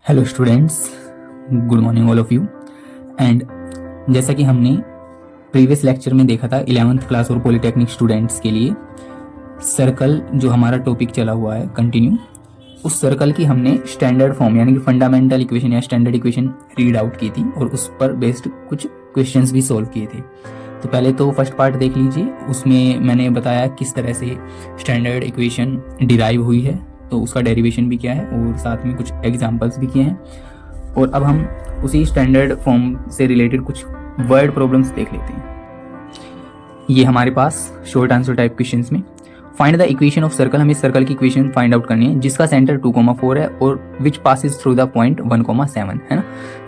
Hello students, good morning all of you. And जैसा कि हमने प्रीवियस लेक्चर में देखा था 11th क्लास और पॉलिटेक्निक स्टूडेंट्स के लिए सर्कल जो हमारा टॉपिक चला हुआ है कंटिन्यू, उस सर्कल की हमने स्टैंडर्ड फॉर्म यानी कि फंडामेंटल इक्वेशन या स्टैंडर्ड इक्वेशन रीड आउट की थी और उस पर बेस्ड कुछ क्वेश्चंस भी सॉल्व किए थे। तो पहले तो फर्स्ट पार्ट देख लीजिए, उसमें मैंने बताया किस तरह से स्टैंडर्ड इक्वेशन डिराइव हुई है, तो उसका डेरिवेशन भी क्या है और साथ में कुछ एग्जांपल्स भी किए हैं। और अब हम उसी स्टैंडर्ड फॉर्म से रिलेटेड कुछ वर्ड प्रॉब्लम्स देख लेते हैं। ये हमारे पास शॉर्ट आंसर टाइप क्वेश्चंस में find the equation of circle, हमें सर्कल की इक्वेशन फाइंड आउट करनी है जिसका सेंटर 2,4 है और which passes through the point 1,7 है ना,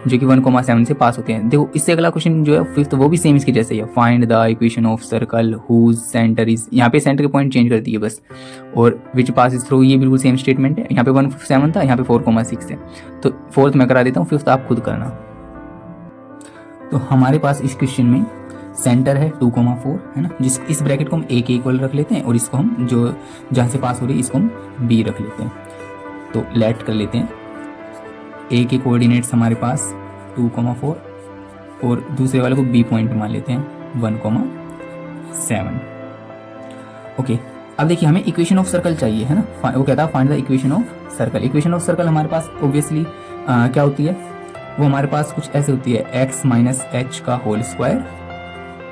जो कि 1,7 से पास होते हैं। देखो इससे अगला क्वेश्चन जो है फिफ्थ, वो भी सेम इसके जैसे ही है। Find the equation of circle whose centre is, यहाँ पे सेंटर के पॉइंट चेंज कर दिए बस, और विच पासिस थ्रू ये बिल्कुल सेम स्टेटमेंट है। यहाँ पे 1,7 था, यहाँ पे 4,6 है, तो फोर्थ मैं करा देता हूँ, फिफ्थ आप खुद करना। तो हमारे पास इस क्वेश्चन में सेंटर है 2,4 है ना, जिस इस ब्रैकेट को हम ए के इक्वल रख लेते हैं और इसको हम जो जहाँ से पास हो रही है इसको हम बी रख लेते हैं। तो लेट कर लेते हैं, ए के कोऑर्डिनेट्स हमारे पास 2,4 और दूसरे वाले को बी पॉइंट मान लेते हैं 1,7। ओके, अब देखिए हमें इक्वेशन ऑफ सर्कल चाहिए है ना, वो कहता है find the equation of circle. Equation of circle हमारे पास ऑब्वियसली क्या होती है, वो हमारे पास कुछ ऐसे होती है, x माइनस एच का whole square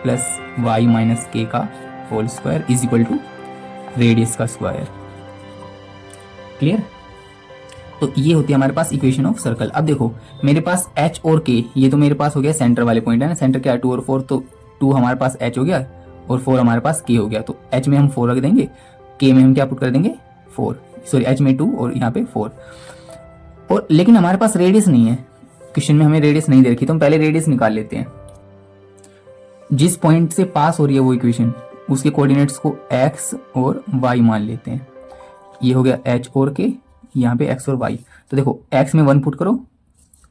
plus Y minus के का whole square is equal to radius का स्क्वायर। क्लियर? तो ये होती है हमारे पास इक्वेशन ऑफ सर्कल। अब देखो मेरे पास h और k, ये तो मेरे पास हो गया सेंटर वाले पॉइंट है ना, सेंटर क्या है 2 और 4, तो 2 हमारे पास h हो गया और 4 हमारे पास k हो गया। तो h में हम 4 रख देंगे, k में हम क्या पुट कर देंगे 4, सॉरी h में 2 और यहाँ पे 4। और लेकिन हमारे पास रेडियस नहीं है, क्वेश्चन में हमें रेडियस नहीं दे रखी, तो हम पहले रेडियस निकाल लेते हैं। जिस पॉइंट से पास हो रही है वो इक्वेशन, उसके कोऑर्डिनेट्स को x और y मान लेते हैं। ये हो गया h और k, यहाँ पे x और y। तो देखो x में 1 पुट करो,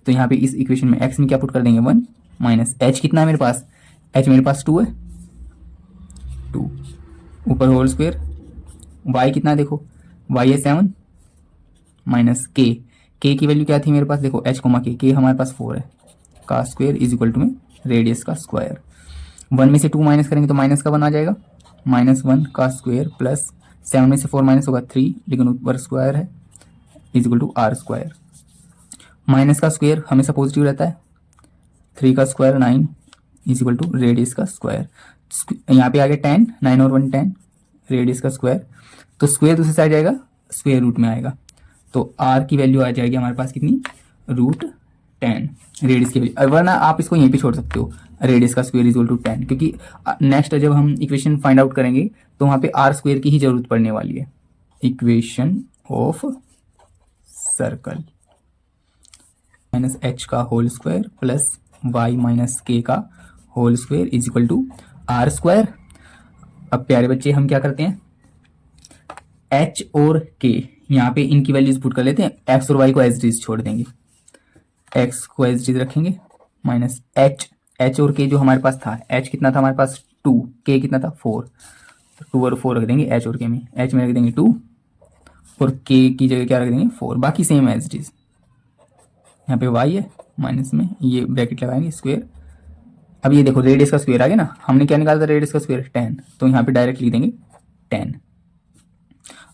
तो यहाँ पे इस इक्वेशन में x में क्या पुट कर देंगे 1, माइनस h कितना है मेरे पास, h मेरे पास 2 है, 2 ऊपर होल स्क्वायर, y कितना है देखो, y है 7 माइनस k की वैल्यू क्या थी मेरे पास, देखो h कोमा k हमारे पास 4 है, का स्क्वायर इज इक्वल टू में रेडियस का स्क्वायर। 1 में से 2 माइनस करेंगे तो माइनस का 1 आ जाएगा, -1 का स्क्वायर प्लस 7 में से 4 माइनस होगा 3, लेकिन ऊपर स्क्वायर है is equal to are square. Minus का स्क्वायर हमेशा पॉजिटिव रहता है, 3 का square 9 is equal to radius का स्क्वायर। यहाँ पे आ गया 10, 9 और 1 10, रेडियस का स्क्वायर, तो स्क्वायर दूसरी साइड जाएगा, स्क्वायर रूट में आएगा, तो आर की वैल्यू आ जाएगी हमारे पास कितनी, √10 रेडियस की वैल्यू। वरना आप इसको यहीं पे छोड़ सकते हो, रेडियस का स्क्वायर इज इक्वल टू 10, क्योंकि नेक्स्ट जब हम इक्वेशन फाइंड आउट करेंगे तो वहां पे आर स्क्वायर की ही जरूरत पड़ने वाली है। Equation of circle minus H का whole square plus Y minus के का whole square is equal to are square. अब प्यारे बच्चे हम क्या करते हैं, एच और के यहाँ पे इनकी वैल्यूज पुट कर लेते हैं, एक्स और वाई को एज इट इज छोड़ देंगे, एक्स को एज इट इज रखेंगे माइनस एच और के जो हमारे पास था, एच कितना था हमारे पास 2, के कितना था 4, तो 2 और 4 रख देंगे एच और के में, एच में रख देंगे 2 और के की जगह क्या रख देंगे 4, बाकी सेम एज इट इज। यहाँ पे वाई है माइनस में, ये ब्रैकेट लगाएंगे स्क्वायर। अब ये देखो रेडियस का स्क्वायर आ गया ना, हमने क्या निकाला था रेडियस का स्क्वायर 10, तो यहाँ पे डायरेक्ट लिख देंगे 10।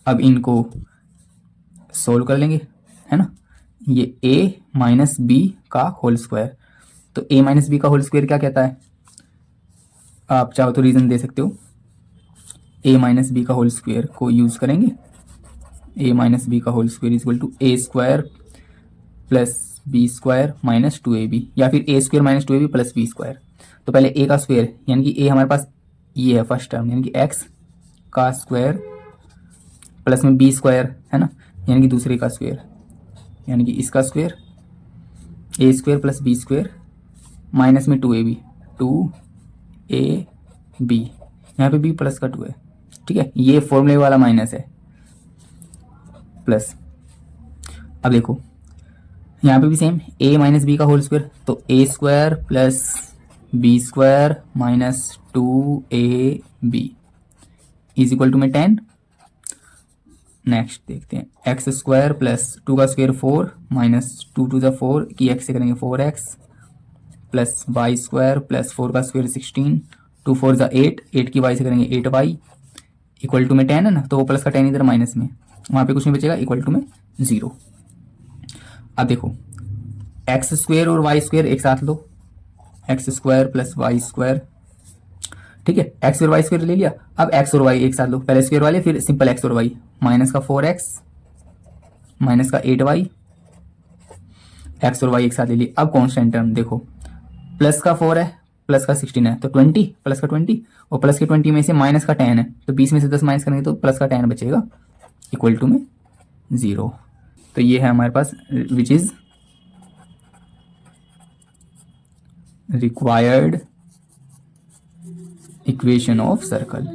अब इनको सोल्व कर लेंगे है ना, ये a माइनस बी का होल स्क्वायर, तो a माइनस बी का होल स्क्वायर क्या कहता है, आप चाहो तो रीजन दे सकते हो, a माइनस बी का होल स्क्वायर को यूज करेंगे, a माइनस बी का whole square is equal to a square plus b square minus 2ab, या फिर a square minus 2ab plus b square. तो पहले a का स्क्वायर यानी कि a हमारे पास ये है फर्स्ट टर्म, यानी कि x का स्क्वायर प्लस में b स्क्वायर है ना, यानी कि दूसरे का स्क्वायर, यानी कि इसका square a square plus b square minus में 2ab, 2ab, यहाँ पे b प्लस का 2 है, ठीक है, ये फॉर्मूले वाला माइनस है प्लस। अब देखो यहाँ पे भी सेम a माइनस बी का होल स्क्वायर, तो a square plus b square minus 2ab is equal to में 10, नेक्स्ट देखते हैं, एक्स स्क्वायर प्लस 2 का स्क्वायर 4 माइनस 2 टू द 4 की एक्स से करेंगे 4x plus Y square plus 4 का स्क्वायर 16 2 4 ज़ा 8 8 की वाई से करेंगे 8y इक्वल टू में 10 है ना, तो वो प्लस का 10 इधर माइनस में, वहाँ पे कुछ नहीं बचेगा, इक्वल टू में 0। अब देखो एक्स स्क्वायर और वाई स्क्वायर एक साथ लो, X square plus Y square, ठीक है, एक्स और वाई स्क्वायर ले लिया। अब एक्स और वाई एक साथ लो, पहले स्क्वायर वाले फिर सिंपल एक्स और वाई, माइनस का 4x माइनस का 8y, एक्स और वाई एक साथ ले लिए। अब कॉन्स्टेंट टर्म देखो, प्लस का 4 है प्लस का 16 है तो 20 प्लस का 20 और प्लस के 20 में से माइनस का 10 है तो 20 में से 10 माइनस करेंगे तो प्लस का 10 बचेगा इक्वल टू में 0। तो ये है हमारे पास which is required equation of circle.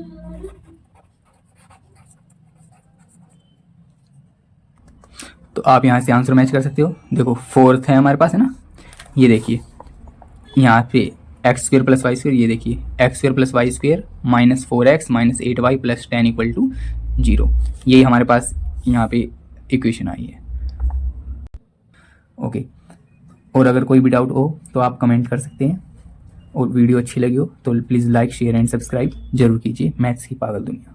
तो आप यहां से आंसर मैच कर सकते हो। देखो फोर्थ है हमारे पास है ना, ये देखिए यहाँ पे x square plus y square, ये देखिए x square plus y square minus 4x minus 8y plus 10 equal to 0, यही हमारे पास यहाँ पे इक्वेशन आई है। ओके, और अगर कोई भी डाउट हो तो आप कमेंट कर सकते हैं, और वीडियो अच्छी लगी हो तो please like share and subscribe जरूर कीजिए। मैथ्स की पागल दुनिया।